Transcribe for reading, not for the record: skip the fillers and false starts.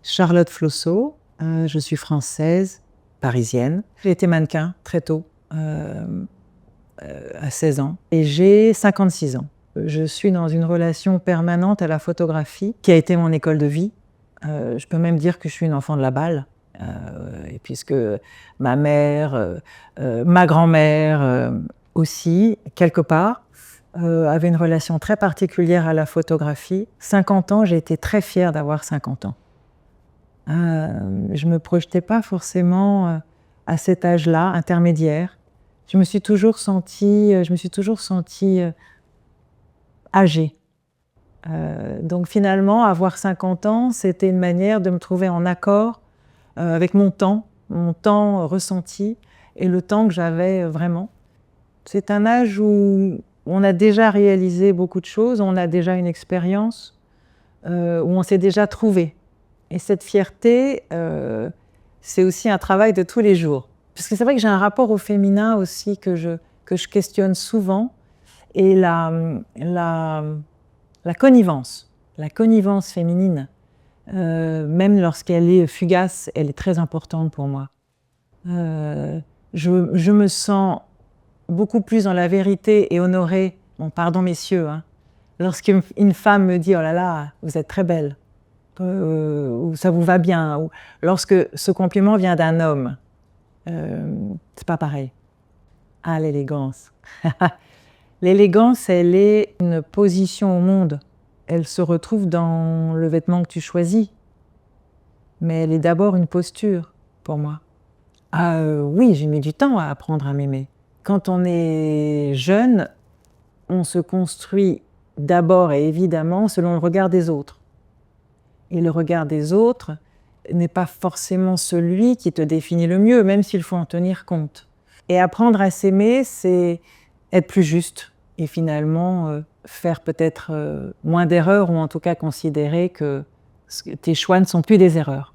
Charlotte Flossot, je suis française, parisienne. J'ai été mannequin très tôt, à 16 ans, et j'ai 56 ans. Je suis dans une relation permanente à la photographie, qui a été mon école de vie. Je peux même dire que je suis une enfant de la balle, et puisque ma mère, ma grand-mère aussi, quelque part, avait une relation très particulière à la photographie. 50 ans, j'ai été très fière d'avoir 50 ans. Je ne me projetais pas forcément à cet âge-là, intermédiaire. Je me suis toujours sentie âgée. Donc finalement, avoir 50 ans, c'était une manière de me trouver en accord avec mon temps ressenti et le temps que j'avais vraiment. C'est un âge où on a déjà réalisé beaucoup de choses, on a déjà une expérience, où on s'est déjà trouvé. Et cette fierté, c'est aussi un travail de tous les jours. Parce que c'est vrai que j'ai un rapport au féminin aussi que je questionne souvent. Et la connivence féminine, même lorsqu'elle est fugace, elle est très importante pour moi. Je me sens beaucoup plus dans la vérité et honorée, bon, pardon messieurs, hein, lorsqu'une femme me dit « Oh là là, vous êtes très belle », ou « ça vous va bien », ou lorsque ce compliment vient d'un homme, c'est pas pareil. Ah, l'élégance. L'élégance, elle est une position au monde. Elle se retrouve dans le vêtement que tu choisis. Mais elle est d'abord une posture, pour moi. Oui, j'ai mis du temps à apprendre à m'aimer. Quand on est jeune, on se construit d'abord et évidemment selon le regard des autres. Et le regard des autres n'est pas forcément celui qui te définit le mieux, même s'il faut en tenir compte. Et apprendre à s'aimer, c'est être plus juste et finalement faire peut-être moins d'erreurs ou en tout cas considérer que tes choix ne sont plus des erreurs.